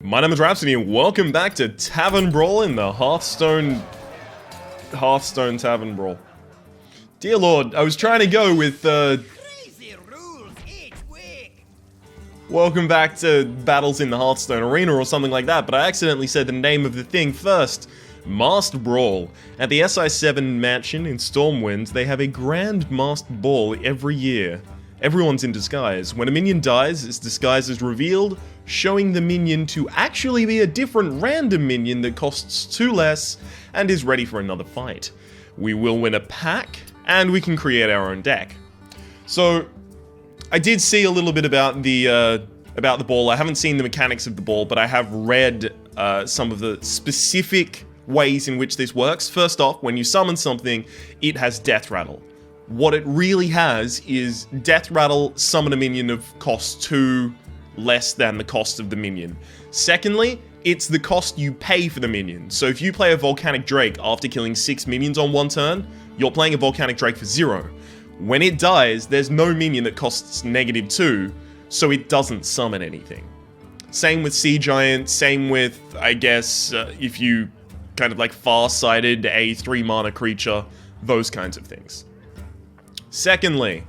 My name is Rhapsody and welcome back to Tavern Brawl in the Hearthstone Tavern Brawl. Dear Lord, I was trying to go with Crazy rules each week. welcome back to Battles in the Hearthstone Arena or something like that, but I accidentally said the name of the thing first. Masked Brawl. At the SI7 mansion in Stormwind, they have a grand masked ball every year. Everyone's in disguise. When a minion dies, its disguise is revealed, showing the minion to actually be a different random minion that costs 2 less and is ready for another fight. We will win a pack, and we can create our own deck. So, I did see a little bit about the ball. I haven't seen the mechanics of the ball, but I have read some of the specific ways in which this works. First off, when you summon something, it has Death Rattle. What it really has is Death Rattle, summon a minion of cost 2 less than the cost of the minion. Secondly, it's the cost you pay for the minion. So if you play a Volcanic Drake after killing 6 minions on one turn, you're playing a Volcanic Drake for 0. When it dies, there's no minion that costs -2, so it doesn't summon anything. Same with Sea Giant, same with, I guess, if you kind of like far-sighted a 3 mana creature, those kinds of things. Secondly,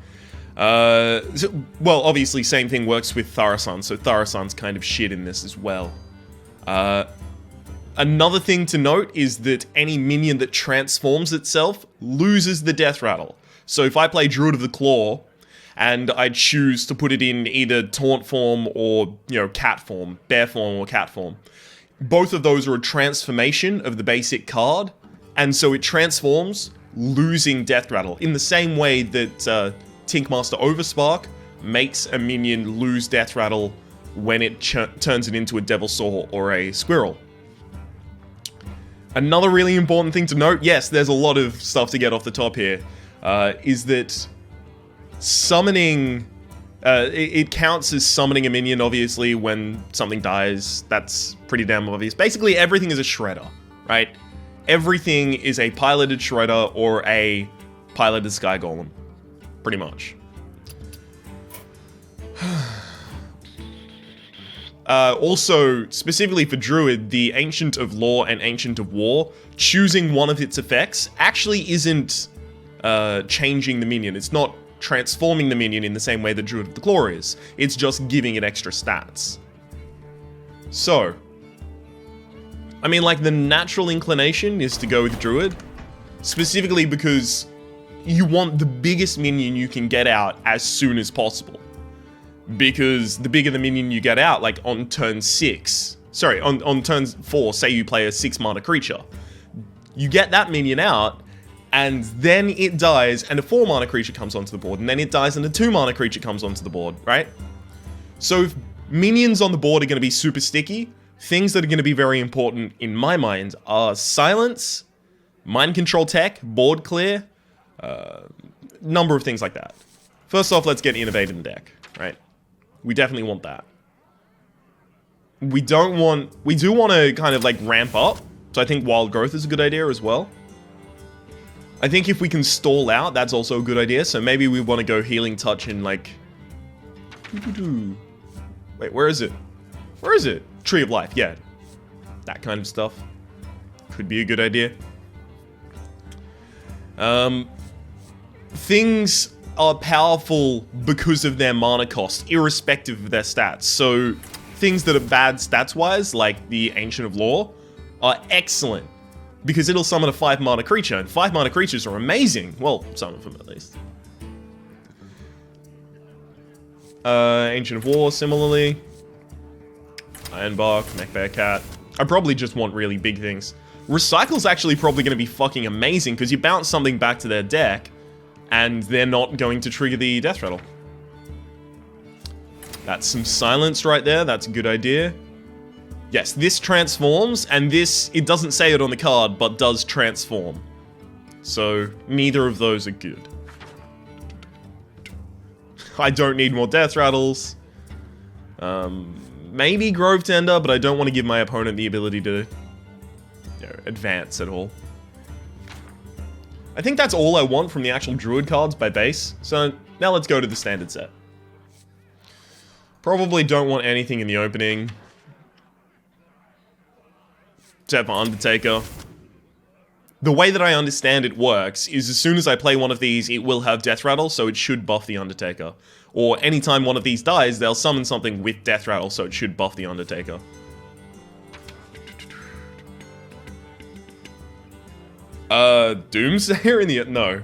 well, obviously same thing works with Tharasan, so Tharasan's kind of shit in this as well. Another thing to note is that any minion that transforms itself loses the Death Rattle. So if I play Druid of the Claw, and I choose to put it in either Taunt form or, cat form, bear form or cat form, both of those are a transformation of the basic card, and so it transforms, losing Death Rattle, in the same way that Tinkmaster Overspark makes a minion lose Death Rattle when it turns it into a Devilsaur or a Squirrel. Another really important thing to note, yes, there's a lot of stuff to get off the top here, is that summoning, it counts as summoning a minion, obviously, when something dies. That's pretty damn obvious. Basically, everything is a shredder, right? Everything is a piloted shredder or a piloted sky golem. Pretty much. Also, specifically for Druid, the Ancient of Law and Ancient of War, choosing one of its effects actually isn't changing the minion. It's not transforming the minion in the same way that Druid of the Claw is. It's just giving it extra stats. So, I mean, like, the natural inclination is to go with Druid, specifically because you want the biggest minion you can get out as soon as possible. Because the bigger the minion you get out, like on turn 6, sorry, on turn 4, say you play a 6 mana creature, you get that minion out, and then it dies, and a 4 mana creature comes onto the board, and then it dies, and a 2 mana creature comes onto the board, right? So if minions on the board are going to be super sticky, things that are going to be very important in my mind are silence, mind control tech, board clear, number of things like that. First off, let's get Innovate in the deck, right? We definitely want that. We do want to kind of like ramp up, so I think Wild Growth is a good idea as well. I think if we can stall out, that's also a good idea, so maybe we want to go Healing Touch in like... Wait, where is it? Where is it? Tree of Life, yeah. That kind of stuff. Could be a good idea. Things are powerful because of their mana cost, irrespective of their stats. So, things that are bad stats-wise, like the Ancient of Law, are excellent. Because it'll summon a 5 mana creature, and 5 mana creatures are amazing. Well, some of them at least. Ancient of War, similarly. Ironbark, Mechbear Cat. I probably just want really big things. Recycle's actually probably going to be fucking amazing, because you bounce something back to their deck, and they're not going to trigger the Death Rattle. That's some silence right there, that's a good idea. Yes, this transforms, and this, it doesn't say it on the card, but does transform. So, neither of those are good. I don't need more Death Rattles. Maybe Grove Tender, but I don't want to give my opponent the ability to advance at all. I think that's all I want from the actual Druid cards by base, so now let's go to the standard set. Probably don't want anything in the opening. except for Undertaker. The way that I understand it works is as soon as I play one of these, it will have Death Rattle, so it should buff the Undertaker. Or anytime one of these dies, they'll summon something with Death Rattle, so it should buff the Undertaker. Doomsayer in the... No.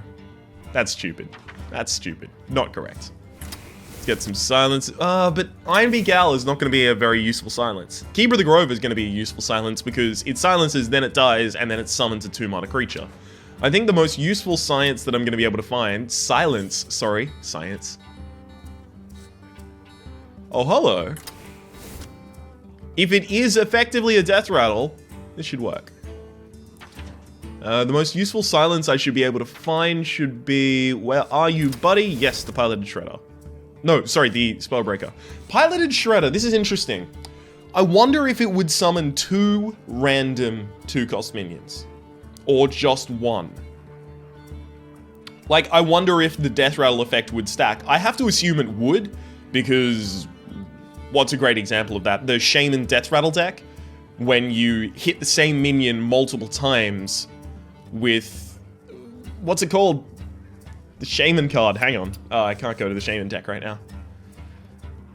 That's stupid. That's stupid. Not correct. Let's get some silence. But Iron Beak Owl is not going to be a very useful silence. Kebra the Grove is going to be a useful silence because it silences, then it dies, and then it summons a 2-mana creature. I think the most useful science that I'm going to be able to find... Science. Oh, hello. If it is effectively a Death Rattle, this should work. The most useful silence I should be able to find should be... Where are you, buddy? Yes, the Piloted Shredder. No, sorry, the Spellbreaker. Piloted Shredder, this is interesting. I wonder if it would summon 2 random 2-cost minions. Or just 1. Like, I wonder if the Death Rattle effect would stack. I have to assume it would, because... What's a great example of that? The Shaman Death Rattle deck. When you hit the same minion multiple times with... What's it called? The Shaman card. Hang on. Oh, I can't go to the Shaman deck right now.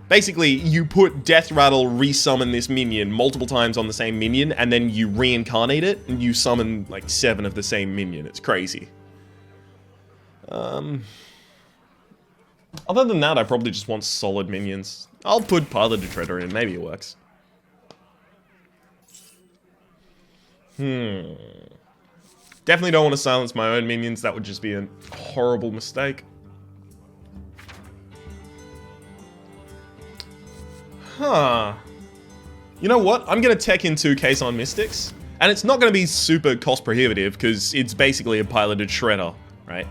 Basically, you put Death Rattle, resummon this minion multiple times on the same minion, and then you reincarnate it, and you summon like 7 of the same minion. It's crazy. Other than that, I probably just want solid minions. I'll put Piloted Shredder in, maybe it works. Definitely don't want to silence my own minions, that would just be a horrible mistake. Huh. You know what? I'm gonna tech in 2 Kason Mystics, and it's not gonna be super cost prohibitive, because it's basically a Piloted Shredder, right?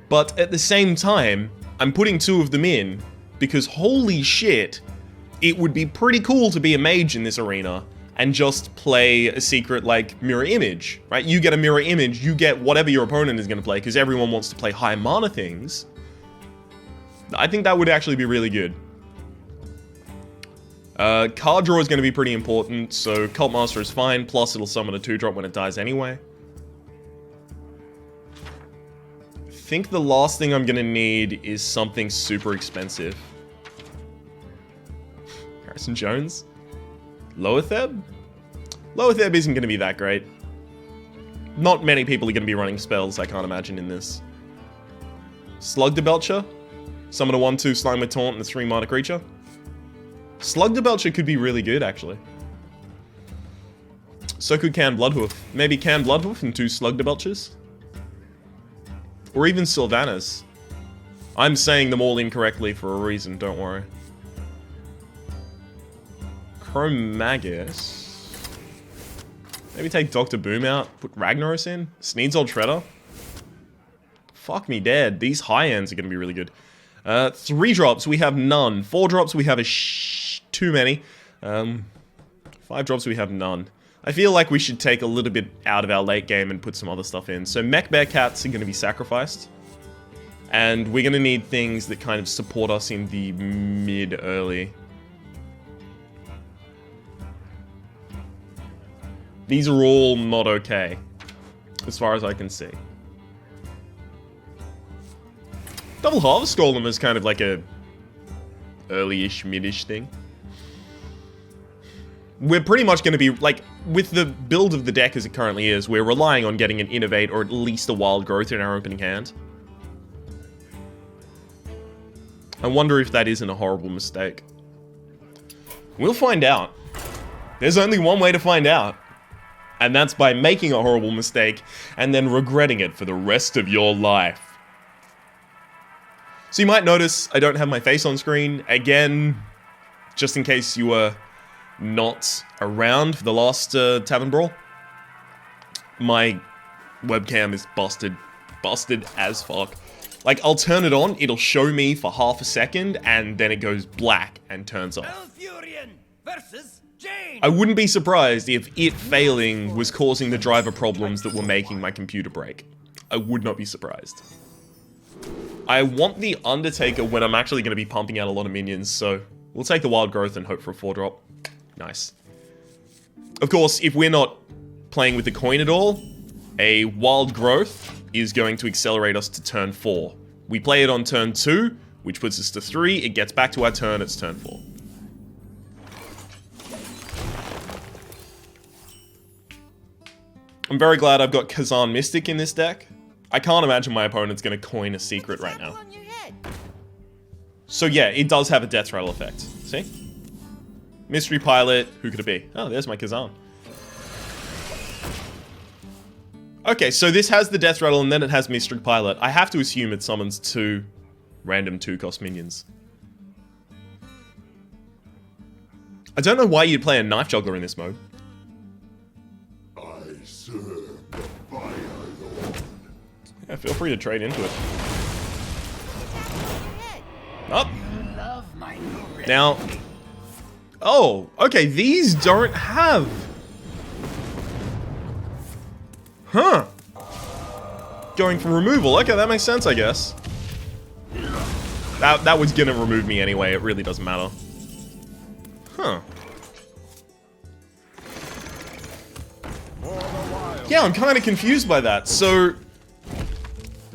But at the same time, I'm putting 2 of them in, because holy shit, it would be pretty cool to be a mage in this arena and just play a secret like mirror image, right? You get a mirror image, you get whatever your opponent is going to play, because everyone wants to play high mana things. I think that would actually be really good. Card draw is going to be pretty important, so Cult Master is fine, plus it'll summon a 2-drop when it dies anyway. I think the last thing I'm going to need is something super expensive. Harrison Jones? Loetheb? Loetheb isn't going to be that great. Not many people are going to be running spells, I can't imagine, in this. Slugdebelcher? Summon a 1/2 Slime with Taunt and a 3-mana creature? Slugdebelcher could be really good, actually. So could Canned Bloodhoof. Maybe Canned Bloodhoof and 2 Slugdebelchers? Or even Sylvanas. I'm saying them all incorrectly for a reason, don't worry. Chromagus. Maybe take Dr. Boom out, put Ragnaros in. Sneed's Old Shredder. Fuck me dead. These high ends are going to be really good. 3 drops, we have none. 4 drops, we have too many. 5 drops, we have none. I feel like we should take a little bit out of our late game and put some other stuff in. So Mech Bear Cats are going to be sacrificed. And we're going to need things that kind of support us in the mid-early. These are all not okay, as far as I can see. Double Harvest Golem is kind of like a early-ish, mid-ish thing. We're pretty much going to be, like, with the build of the deck as it currently is, we're relying on getting an Innovate or at least a Wild Growth in our opening hand. I wonder if that isn't a horrible mistake. We'll find out. There's only one way to find out. And that's by making a horrible mistake and then regretting it for the rest of your life. So you might notice I don't have my face on screen. Again, just in case you were not around for the last Tavern Brawl. My webcam is busted. Busted as fuck. Like, I'll turn it on, it'll show me for half a second, and then it goes black and turns off. Belfurion versus Jane. I wouldn't be surprised if it failing was causing the driver problems that were making my computer break. I would not be surprised. I want the Undertaker when I'm actually going to be pumping out a lot of minions, so we'll take the Wild Growth and hope for a 4-drop. Nice. Of course, if we're not playing with the coin at all, a wild growth is going to accelerate us to turn 4. We play it on turn 2, which puts us to 3. It gets back to our turn, it's turn 4. I'm very glad I've got Kazan Mystic in this deck. I can't imagine my opponent's going to coin a secret right now. So yeah, it does have a death rattle effect. See? Mystery Pilot, who could it be? Oh, there's my Kazan. Okay, so this has the death rattle and then it has Mystery Pilot. I have to assume it summons 2 random 2-cost minions. I don't know why you'd play a Knife Juggler in this mode. I serve the Fire Lord. Yeah, feel free to trade into it. Up. Now, oh, okay, these don't have. Huh. Going for removal. Okay, that makes sense, I guess. That was gonna remove me anyway. It really doesn't matter. Huh. Yeah, I'm kind of confused by that. So,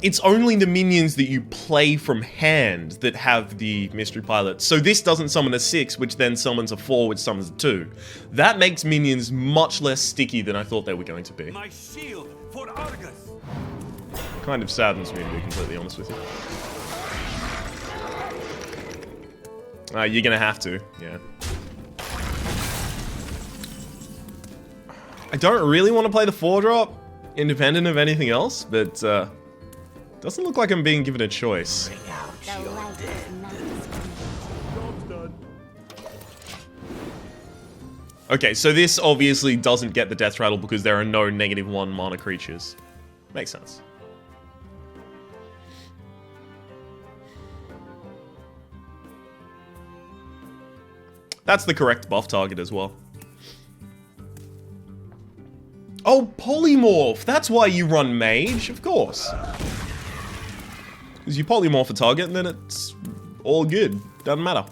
it's only the minions that you play from hand that have the Mystery Pilot. So this doesn't summon a 6, which then summons a 4, which summons a 2. That makes minions much less sticky than I thought they were going to be. My shield for Argus. Kind of saddens me, to be completely honest with you. You're gonna have to, yeah. I don't really want to play the 4-drop, independent of anything else, but doesn't look like I'm being given a choice. Okay, so this obviously doesn't get the death rattle because there are no -1 mana creatures. Makes sense. That's the correct buff target as well. Oh, polymorph! That's why you run mage, of course. Because you polymorph a target and then it's all good. Doesn't matter.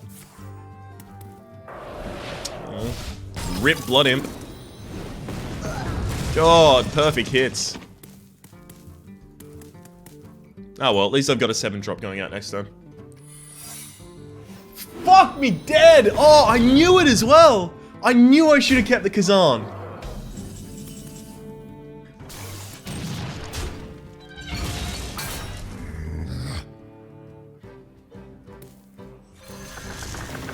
Rip Blood Imp. God, perfect hits. Oh well, at least I've got a 7-drop going out next time. Fuck me dead! Oh, I knew it as well! I knew I should have kept the Kazan.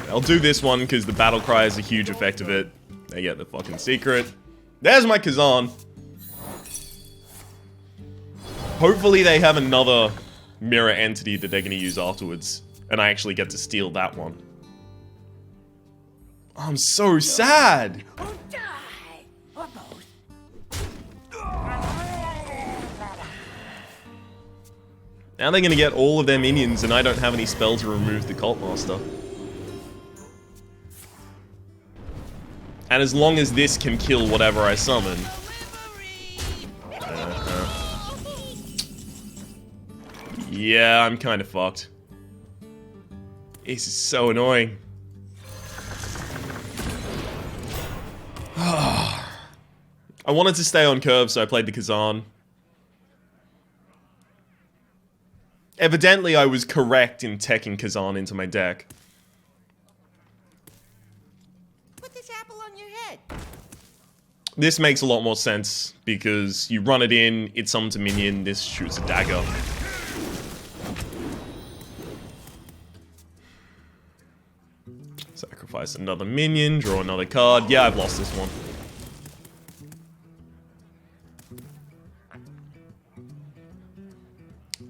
I'll do this one because the battle cry has a huge effect of it. They get the fucking secret. There's my Kazan. Hopefully they have another mirror entity that they're going to use afterwards. And I actually get to steal that one. I'm so sad. Now they're going to get all of their minions and I don't have any spell to remove the Cult Master. And as long as this can kill whatever I summon. Yeah, I'm kind of fucked. This is so annoying. I wanted to stay on curve, so I played the Kazan. Evidently, I was correct in teching Kazan into my deck. This makes a lot more sense, because you run it in, it summons a minion, this shoots a dagger. Sacrifice another minion, draw another card. Yeah, I've lost this one.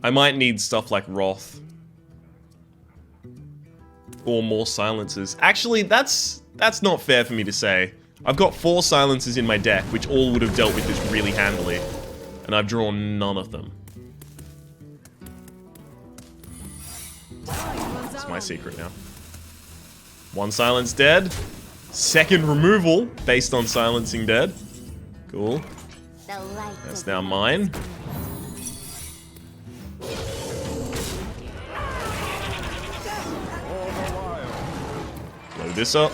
I might need stuff like Wrath. Or more silences. Actually, that's not fair for me to say. I've got 4 silences in my deck, which all would have dealt with this really handily. And I've drawn none of them. That's my secret now. 1 silence dead. 2nd removal, based on silencing dead. Cool. That's now mine. Load this up.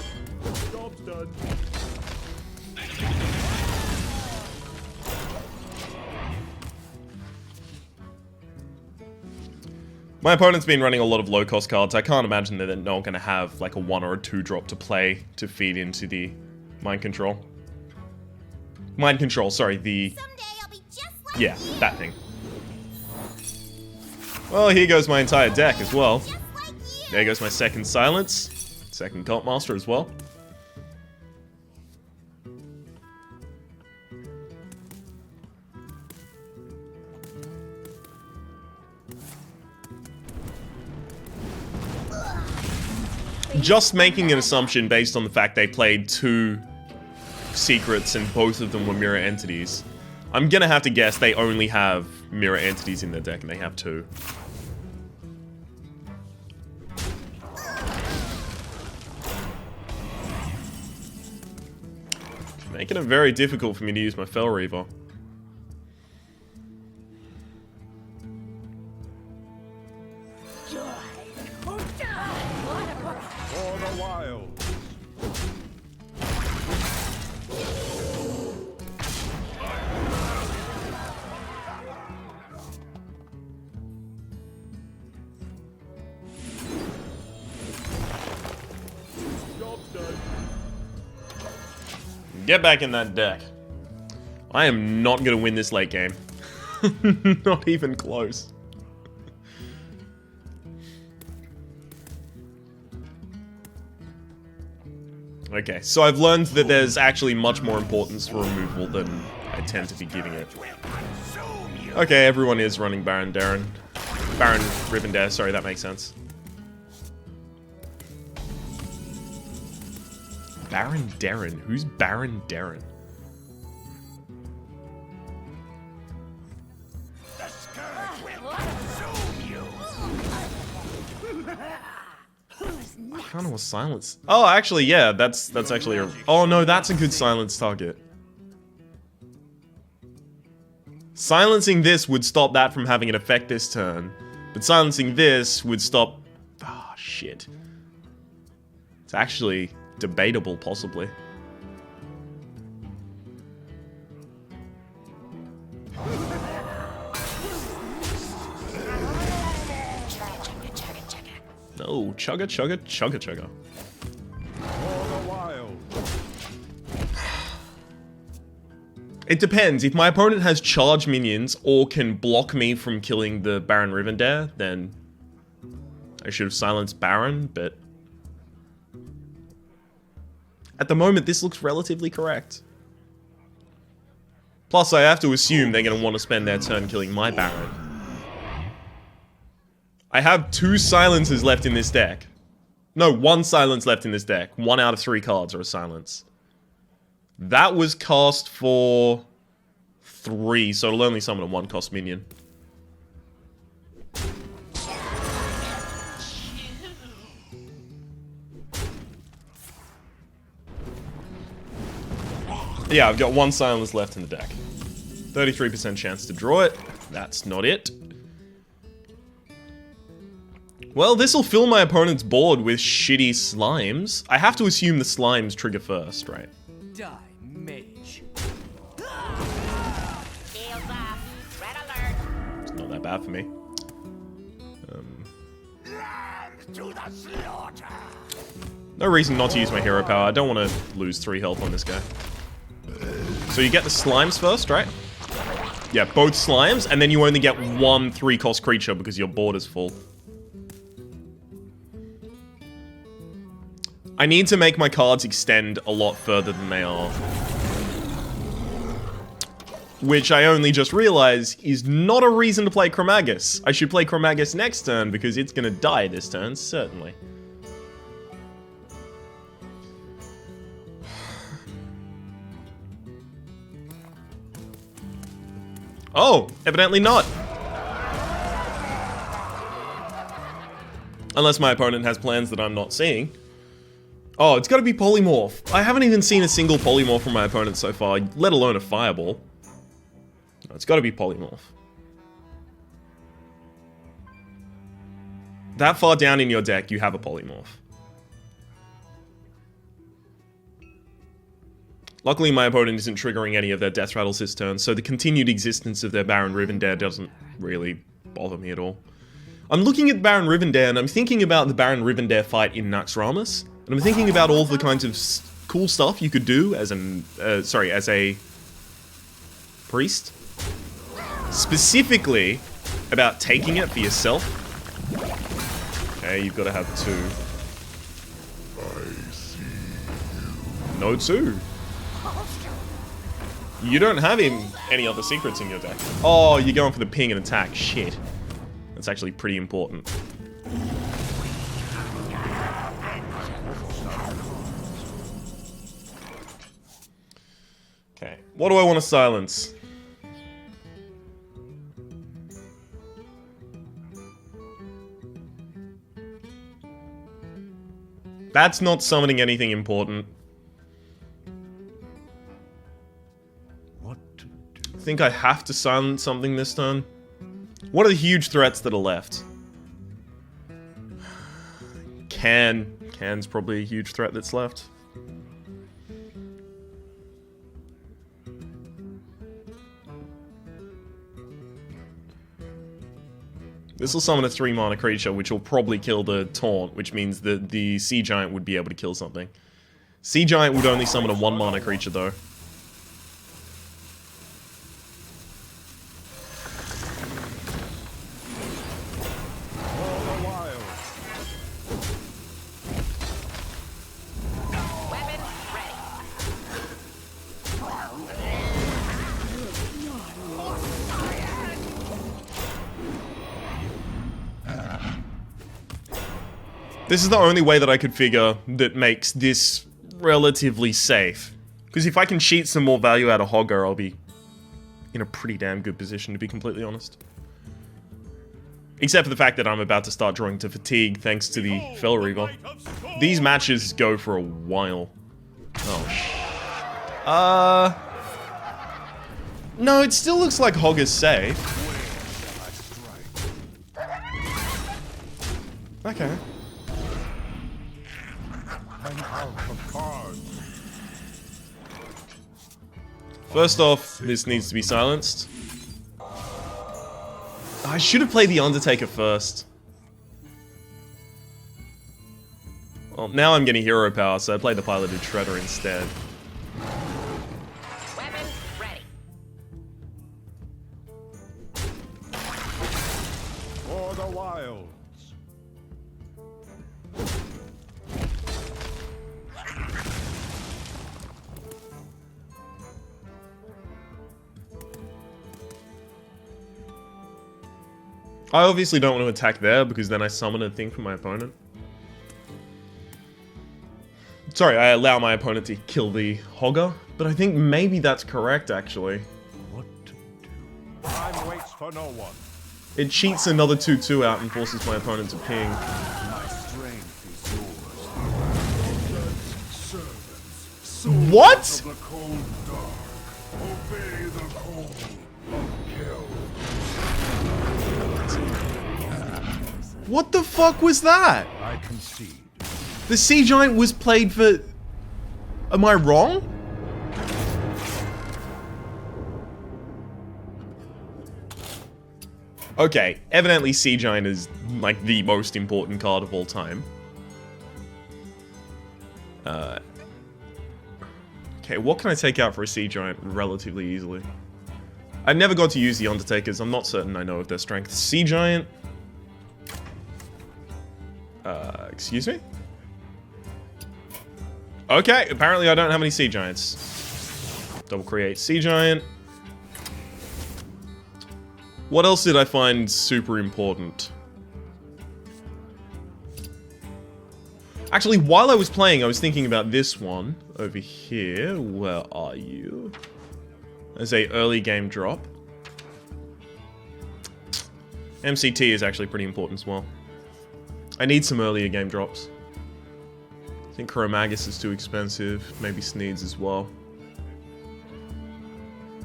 My opponent's been running a lot of low-cost cards. I can't imagine that they're not going to have like a 1 or a 2 drop to play to feed into the Mind Control. Mind Control, sorry, the... Someday I'll be just like Yeah, you. that thing. Well, here goes my entire deck as well. Just like you. There goes my second Silence. Second Cult Master as well. Just making an assumption based on the fact they played 2 secrets and both of them were mirror entities. I'm gonna have to guess they only have mirror entities in their deck and they have 2. Making it very difficult for me to use my Fel Reaver. For the wild. Get back in that deck. I am not gonna win this late game. Not even close. Okay, so I've learned that there's actually much more importance for removal than I tend to be giving it. Okay, everyone is running Baron Rivendare, sorry, that makes sense. Baron Darren? Who's Baron Darren? The scourge will consume you. Kind of a silence. Oh, actually, yeah, that's actually a... Oh, no, that's a good silence target. Silencing this would stop that from having an effect this turn. But silencing this would stop... Ah, shit. It's actually debatable, possibly. No, chugga chugga chugga chugga. For the wild. It depends. If my opponent has charge minions or can block me from killing the Baron Rivendare, then I should have silenced Baron, but at the moment this looks relatively correct. Plus I have to assume they're going to want to spend their turn killing my Baron. I have 2 silences left in this deck. No, 1 silence left in this deck. 1 out of 3 cards are a silence. That was cast for 3, so it'll only summon a 1-cost minion. Yeah, I've got 1 silence left in the deck. 33% chance to draw it. That's not it. Well, this'll fill my opponent's board with shitty slimes. I have to assume the slimes trigger first, right? Die, mage. Shields up. Red alert. It's not that bad for me. To the slaughter. No reason not to use my hero power. I don't want to lose 3 health on this guy. So you get the slimes first, right? Yeah, both slimes, and then you only get 1 3-cost creature because your board is full. I need to make my cards extend a lot further than they are. Which I only just realized is not a reason to play Chromagus. I should play Chromagus next turn because it's gonna die this turn, certainly. Oh, evidently not. Unless my opponent has plans that I'm not seeing. Oh, it's gotta be Polymorph. I haven't even seen a single Polymorph from my opponent so far, let alone a Fireball. No, it's gotta be Polymorph. That far down in your deck, you have a Polymorph. Luckily, my opponent isn't triggering any of their Death Rattles this turn, so the continued existence of their Baron Rivendare doesn't really bother me at all. I'm looking at Baron Rivendare and I'm thinking about the Baron Rivendare fight in Naxxramas, and I'm thinking about all the kinds of cool stuff you could do as as a priest. Specifically about taking it for yourself. Okay, you've got to have 2. I see you. No 2. You don't have any other secrets in your deck. Oh, you're going for the ping and attack. Shit. That's actually pretty important. Okay, what do I want to silence? That's not summoning anything important. What to do? I think I have to silence something this turn. What are the huge threats that are left? Can's probably a huge threat that's left. This will summon a 3-mana creature, which will probably kill the Taunt, which means that the Sea Giant would be able to kill something. Sea Giant would only summon a 1-mana creature, though. For the wild. Weapon ready. This is the only way that I could figure that makes this relatively safe. Because if I can cheat some more value out of Hogger, I'll be in a pretty damn good position, to be completely honest. Except for the fact that I'm about to start drawing to fatigue thanks to the Fel Reaver. These matches go for a while. Oh. No, it still looks like Hogger's safe. Okay. Hang out the cards. First off, this needs to be silenced. I should have played the Undertaker first. Well, now I'm getting hero power, so I played the Piloted Shredder instead. Weapon ready. For the wilds. I obviously don't want to attack there, because then I summon a thing from my opponent. Sorry, I allow my opponent to kill the Hogger, but I think maybe that's correct, actually. What to do? Time waits for no one. It cheats another 2/2 out and forces my opponent to ping. My strength is yours. Servants, What? of the cold dark, obey the call of kill. What the fuck was that? I concede. The Sea Giant was played for... Am I wrong? Okay, evidently Sea Giant is, like, the most important card of all time. Okay, what can I take out for a Sea Giant relatively easily? I never got to use the Undertakers, I'm not certain I know of their strength. Sea Giant... excuse me? Okay, apparently I don't have any Sea Giants. Double create Sea Giant. What else did I find super important? Actually, while I was playing, I was thinking about this one over here. Where are you? As a early game drop. MCT is actually pretty important as well. I need some earlier game drops. I think Chromagus is too expensive. Maybe Sneeds as well.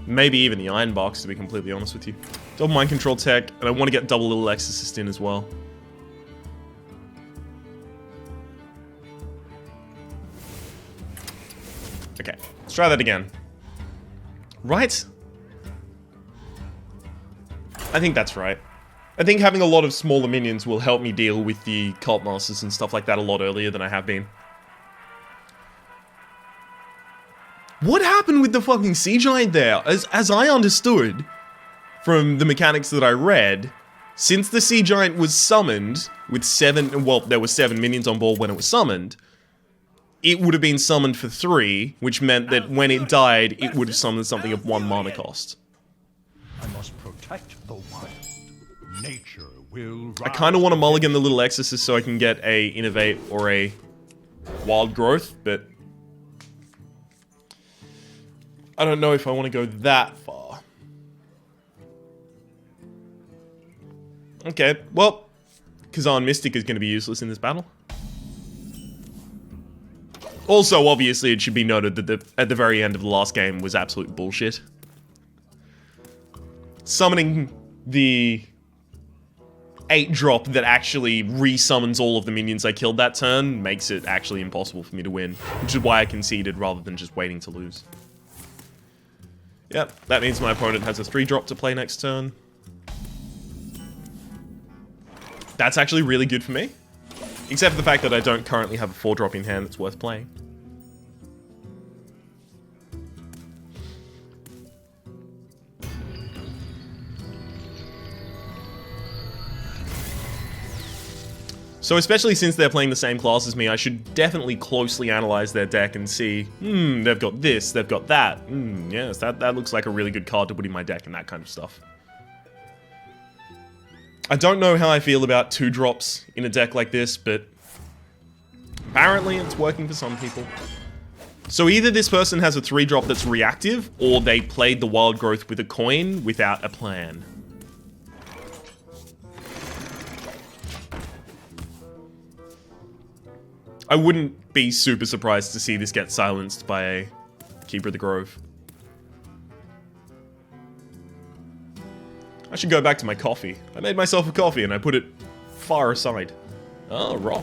Maybe even the Iron Box, to be completely honest with you. Double Mind Control Tech, and I want to get double Little Exorcist in as well. Okay, let's try that again. Right? I think that's right. I think having a lot of smaller minions will help me deal with the Cult Masters and stuff like that a lot earlier than I have been. What happened with the fucking Sea Giant there? As I understood from the mechanics that I read, since the Sea Giant was summoned with 7, well, there were 7 minions on board when it was summoned, it would have been summoned for 3, which meant that when it died, it would have summoned something of 1 mana cost. I must protect the wild. Nature will I kind of want to mulligan the little Exorcist so I can get a Innovate or a Wild Growth, but I don't know if I want to go that far. Okay, well, Kazan Mystic is going to be useless in this battle. Also, obviously, it should be noted that at the very end of the last game was absolute bullshit. Summoning the 8-drop that actually resummons all of the minions I killed that turn makes it actually impossible for me to win, which is why I conceded rather than just waiting to lose. Yep, that means my opponent has a 3-drop to play next turn. That's actually really good for me. Except for the fact that I don't currently have a 4-drop in hand that's worth playing. So especially since they're playing the same class as me, I should definitely closely analyze their deck and see, they've got this, they've got that. Yes, that looks like a really good card to put in my deck and that kind of stuff. I don't know how I feel about 2-drops in a deck like this, but apparently it's working for some people. So either this person has a 3-drop that's reactive, or they played the Wild Growth with a coin without a plan. I wouldn't be super surprised to see this get silenced by a Keeper of the Grove. I should go back to my coffee. I made myself a coffee and I put it far aside. Oh, raw.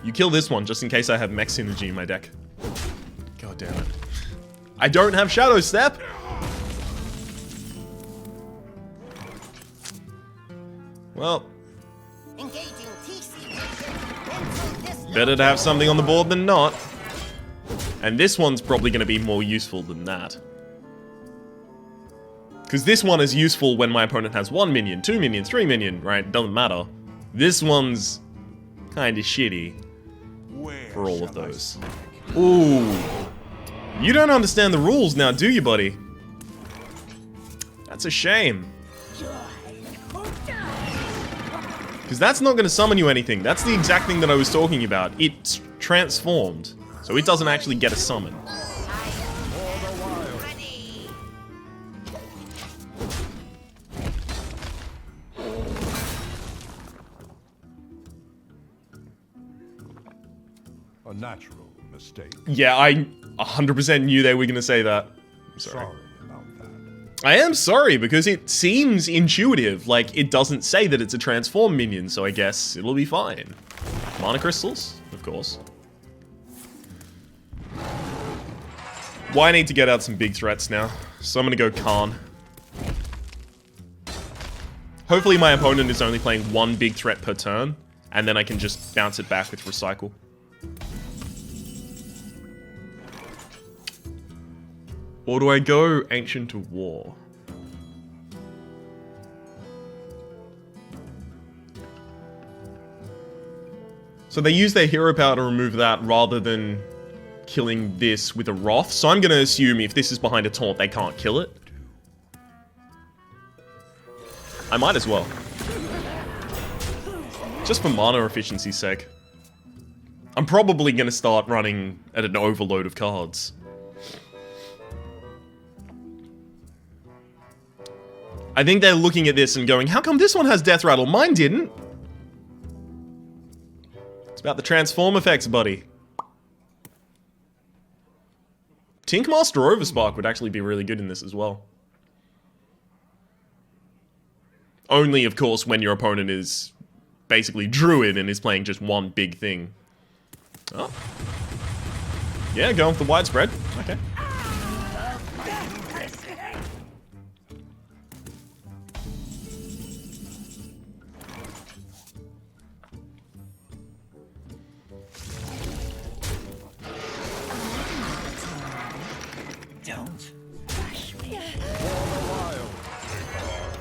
You kill this one just in case I have mech synergy in my deck. God damn it. I don't have Shadow Step! Well, better to have something on the board than not. And this one's probably going to be more useful than that. Because this one is useful when my opponent has 1 minion, 2 minions, 3 minion, right? Doesn't matter. This one's kind of shitty for all of those. Ooh. You don't understand the rules now, do you, buddy? That's a shame. Because that's not going to summon you anything. That's the exact thing that I was talking about. It's transformed. So it doesn't actually get a summon. A natural mistake. Yeah, I 100% knew they were going to say that. I'm sorry. Sorry about that. I am sorry, because it seems intuitive. Like, it doesn't say that it's a transform minion, so I guess it'll be fine. Mana crystals, of course. Well, I need to get out some big threats now, so I'm gonna go Khan. Hopefully my opponent is only playing 1 big threat per turn, and then I can just bounce it back with Recycle. Or do I go Ancient of War? So they use their hero power to remove that rather than killing this with a Wrath. So I'm going to assume if this is behind a taunt, they can't kill it. I might as well. Just for mana efficiency's sake. I'm probably going to start running at an overload of cards. I think they're looking at this and going, how come this one has Death Rattle? Mine didn't. It's about the transform effects, buddy. Tinkmaster Overspark would actually be really good in this as well. Only, of course, when your opponent is basically Druid and is playing just 1 big thing. Oh. Yeah, going for the widespread. Okay. Don't rush me.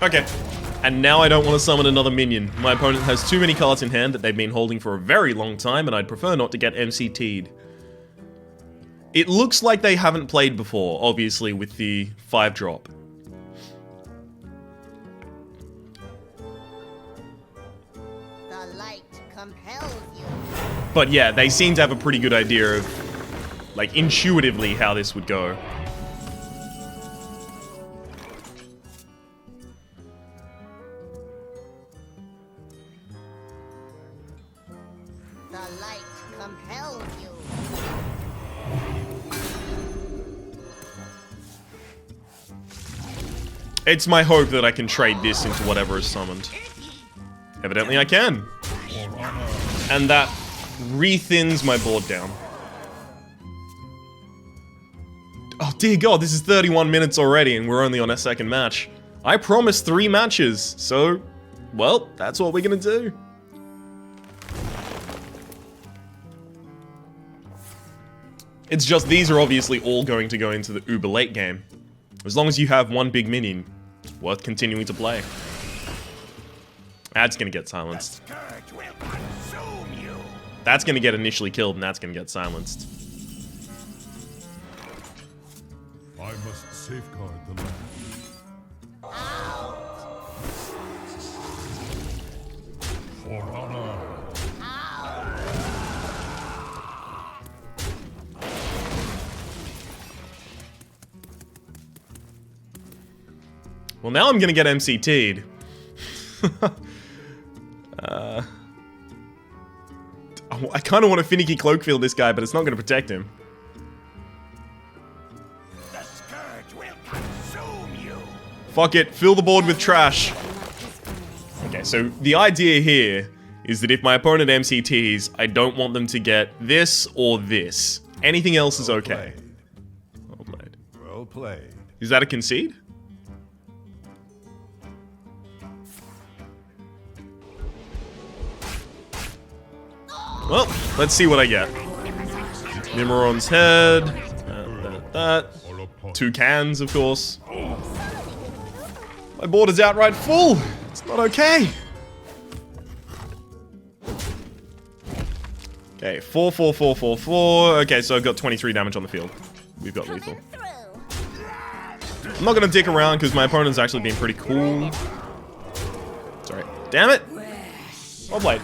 Okay. And now I don't want to summon another minion. My opponent has too many cards in hand that they've been holding for a very long time, and I'd prefer not to get MCT'd. It looks like they haven't played before, obviously, with the 5-drop. The light compels you. But yeah, they seem to have a pretty good idea of, like, intuitively how this would go. The light compels you. It's my hope that I can trade this into whatever is summoned. Evidently I can. And that rethins my board down. Oh dear god, this is 31 minutes already and we're only on a second match. I promised 3 matches, so, well, that's what we're gonna do. It's just these are obviously all going to go into the uber late game. As long as you have one big minion, it's worth continuing to play. That's gonna get silenced. Scourge will consume you. That's gonna get initially killed and that's gonna get silenced. I must safeguard the land. For honor. Well, now I'm gonna get MCT'd. I kind of want to finicky cloakfield this guy, but it's not gonna protect him. The scourge will consume you. Fuck it, fill the board with trash. Okay, so the idea here is that if my opponent MCTs, I don't want them to get this or this. Anything else is okay. Well played. Well played. Is that a concede? Well, let's see what I get. Nimron's head. That. 2 cans, of course. My board is outright full. It's not okay. Okay, 4, 4, 4, 4, 4. Okay, so I've got 23 damage on the field. We've got lethal. I'm not gonna dick around because my opponent's actually been pretty cool. Sorry. Damn it! Well played.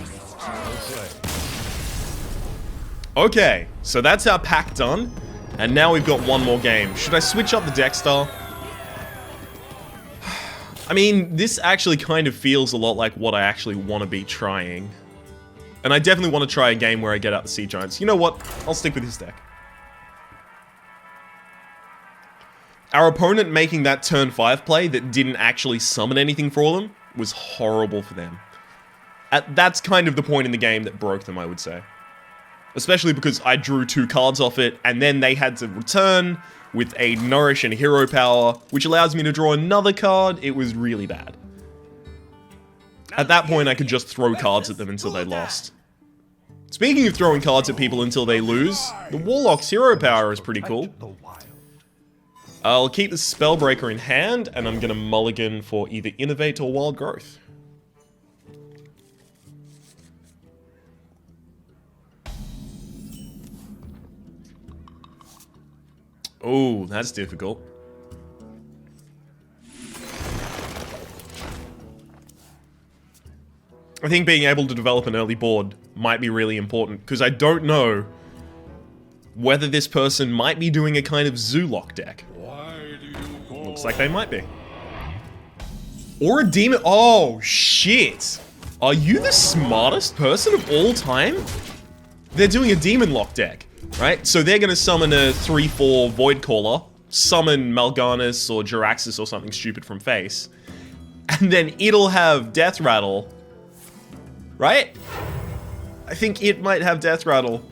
Okay, so that's our pack done. And now we've got one more game. Should I switch up the deck style? I mean, this actually kind of feels a lot like what I actually want to be trying. And I definitely want to try a game where I get out the Sea Giants. You know what? I'll stick with this deck. Our opponent making that turn 5 play that didn't actually summon anything for them was horrible for them. That's kind of the point in the game that broke them, I would say. Especially because I drew 2 cards off it, and then they had to return with a Nourish and Hero Power, which allows me to draw another card. It was really bad. At that point, I could just throw cards at them until they lost. Speaking of throwing cards at people until they lose, the Warlock's Hero Power is pretty cool. I'll keep the Spellbreaker in hand, and I'm gonna mulligan for either Innovate or Wild Growth. Oh, that's difficult. I think being able to develop an early board might be really important, because I don't know whether this person might be doing a kind of Zoolock deck. Looks like they might be. Or a demon. Oh, shit. Are you the smartest person of all time? They're doing a Demon Lock deck, right? So they're going to summon a 3/4 Void Caller, summon Mal'Ganis or Jiraxxus or something stupid from face, and then it'll have Death Rattle, right? I think it might have Death Rattle.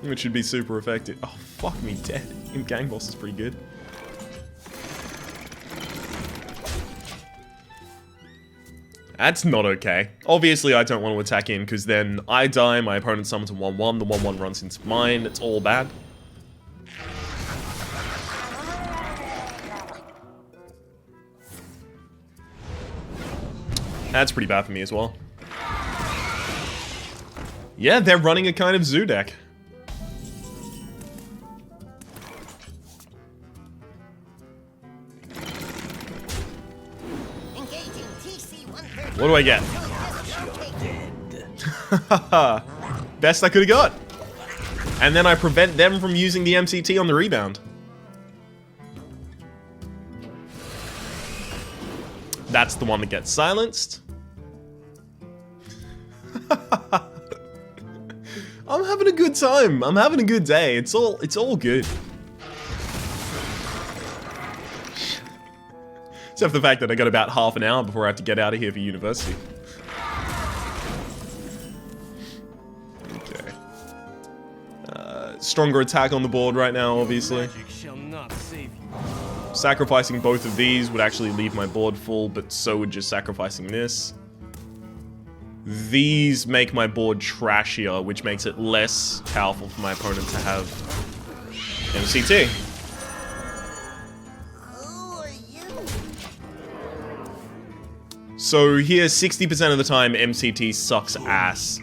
which should be super effective. Oh, fuck me dead. Imp Gang Boss is pretty good. That's not okay. Obviously, I don't want to attack in, because then I die, my opponent summons a 1-1, the 1-1 runs into mine, it's all bad. That's pretty bad for me as well. Yeah, they're running a kind of zoo deck. What do I get? Best I could have got. And then I prevent them from using the MCT on the rebound. That's the one that gets silenced. I'm having a good time. I'm having a good day. It's all good. Except for the fact that I got about half an hour before I have to get out of here for university. Okay. Stronger attack on the board right now, obviously. Magic shall not save you. Sacrificing both of these would actually leave my board full, but so would just sacrificing this. These make my board trashier, which makes it less powerful for my opponent to have MCT. So here, 60% of the time, MCT sucks ass.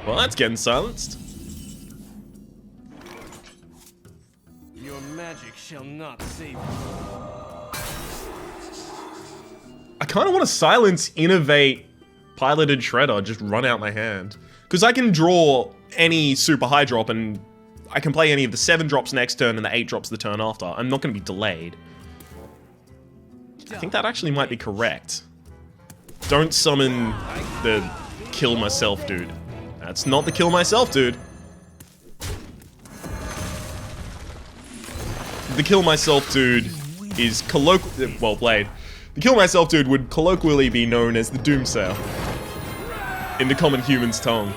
Well, that's getting silenced. Your magic shall not save you. I kind of want to silence, innovate, piloted shredder, just run out my hand. Because I can draw any super high drop and I can play any of the 7 drops next turn and the 8 drops the turn after. I'm not going to be delayed. I think that actually might be correct. Don't summon the kill myself dude. That's not the kill myself dude. The kill myself dude is well played. The kill myself dude would colloquially be known as the Doomsayer in the common human's tongue.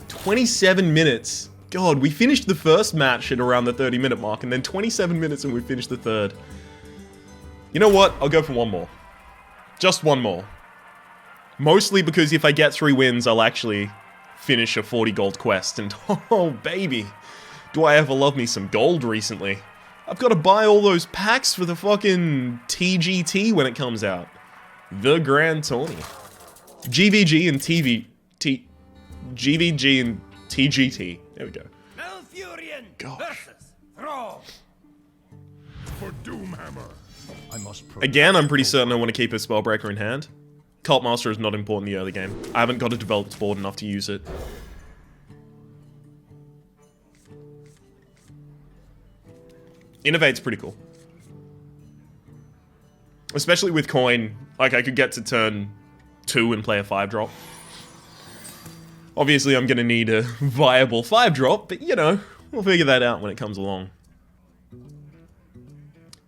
27 minutes. God, we finished the first match at around the 30-minute mark, and then 27 minutes and we finished the third. You know what? I'll go for one more. Just one more. Mostly because if I get 3 wins, I'll actually finish a 40 gold quest. And oh, baby. Do I ever love me some gold recently. I've got to buy all those packs for the fucking TGT when it comes out. The Grand Tourney. GVG and GVG and TGT. There we go. Gosh. For Doomhammer. I must Again, I'm pretty certain I want to keep a Spellbreaker in hand. Cult Master is not important in the early game. I haven't got a developed board enough to use it. Innovate's pretty cool. Especially with coin, like I could get to turn 2 and play a 5-drop. Obviously, I'm gonna need a viable 5-drop, but you know, we'll figure that out when it comes along.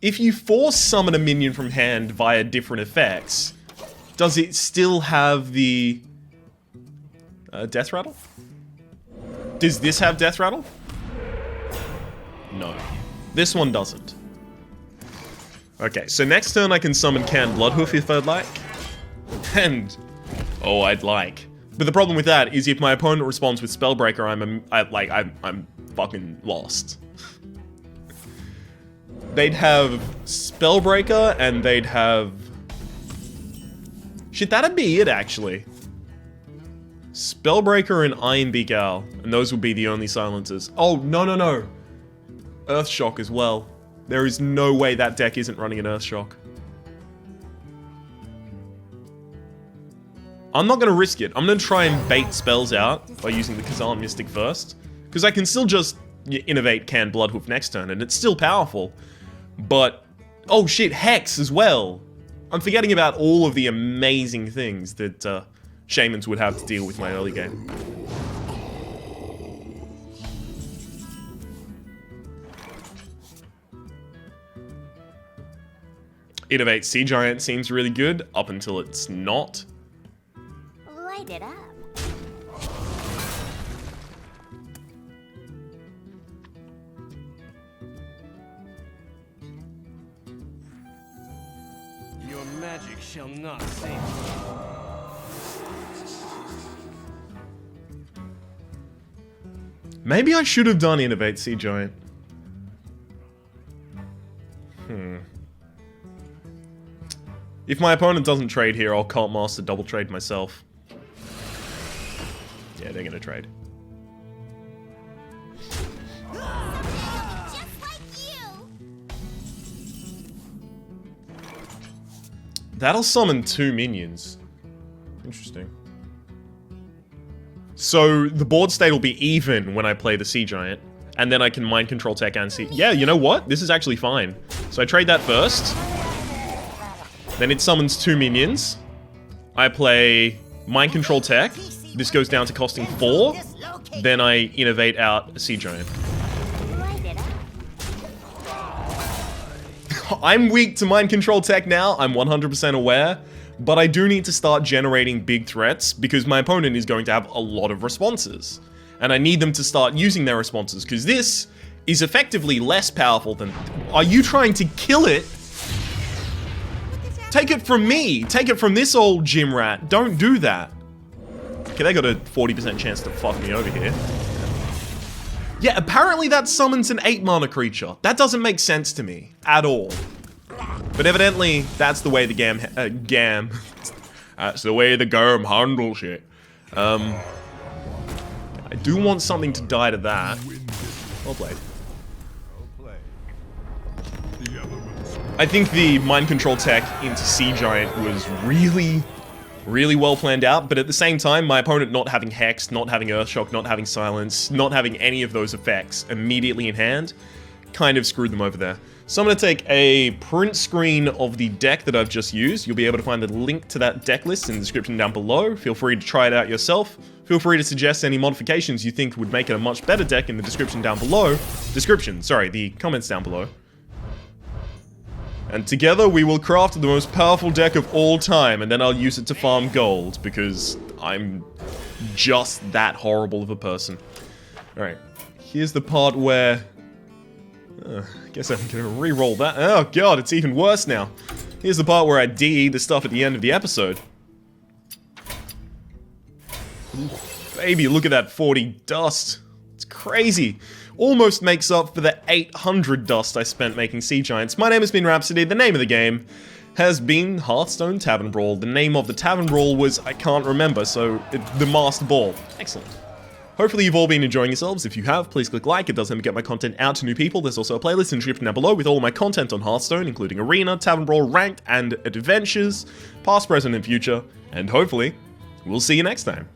If you force summon a minion from hand via different effects, does it still have the Death Rattle? Does this have Death Rattle? No. This one doesn't. Okay, so next turn I can summon Canned Bloodhoof if I'd like. And, oh, I'd like. But the problem with that is if my opponent responds with Spellbreaker, I'm fucking lost. They'd have Spellbreaker, and they'd have... Shit, that'd be it, actually. Spellbreaker and Ironbeak Owl, and those would be the only silencers. Oh, no. Earthshock as well. There is no way that deck isn't running an Earthshock. I'm not going to risk it. I'm going to try and bait spells out by using the Khazan Mystic first. Because I can still just innovate Canned Bloodhoof next turn, and it's still powerful. But, oh shit, Hex as well. I'm forgetting about all of the amazing things that Shamans would have to deal with my early game. Innovate Sea Giant seems really good, up until it's not. Light it up. magic shall not save you. Maybe I should have done Innovate Sea Giant. If my opponent doesn't trade here, I'll Cult Master double trade myself. Yeah, they're gonna trade. Just like you. That'll summon 2 minions. Interesting. So the board state will be even when I play the Sea Giant. And then I can Mind Control Tech and see. Yeah, you know what? This is actually fine. So I trade that first. Then it summons 2 minions. I play Mind Control Tech. This goes down to costing 4. Then I innovate out a Sea Giant. I'm weak to Mind Control Tech now, I'm 100% aware. But I do need to start generating big threats because my opponent is going to have a lot of responses. And I need them to start using their responses because this is effectively less powerful than... Are you trying to kill it? Take it from me! Take it from this old gym rat. Don't do that. Okay, they got a 40% chance to fuck me over here. Yeah, apparently that summons an 8 mana creature. That doesn't make sense to me. At all. But evidently, that's the way the that's the way the game handles shit. I do want something to die to that. Well played. I think the Mind Control Tech into Sea Giant was really well planned out, but at the same time, my opponent not having Hex, not having Earthshock, not having Silence, not having any of those effects immediately in hand, kind of screwed them over there. So I'm going to take a print screen of the deck that I've just used. You'll be able to find the link to that deck list in the description down below. Feel free to try it out yourself. Feel free to suggest any modifications you think would make it a much better deck in the description down below. The comments down below. And together we will craft the most powerful deck of all time, and then I'll use it to farm gold, because I'm just that horrible of a person. Alright, here's the part where... I guess I'm gonna re-roll that. Oh god, it's even worse now. Here's the part where I DE the stuff at the end of the episode. Ooh, baby, look at that 40 dust. It's crazy. Almost makes up for the 800 dust I spent making Sea Giants. My name has been Rhapsody. The name of the game has been Hearthstone Tavern Brawl. The name of the Tavern Brawl was, I can't remember, so the Master Ball. Excellent. Hopefully you've all been enjoying yourselves. If you have, please click like. It does help me get my content out to new people. There's also a playlist in the description down below with all of my content on Hearthstone, including Arena, Tavern Brawl, Ranked, and Adventures, past, present, and future. And hopefully, we'll see you next time.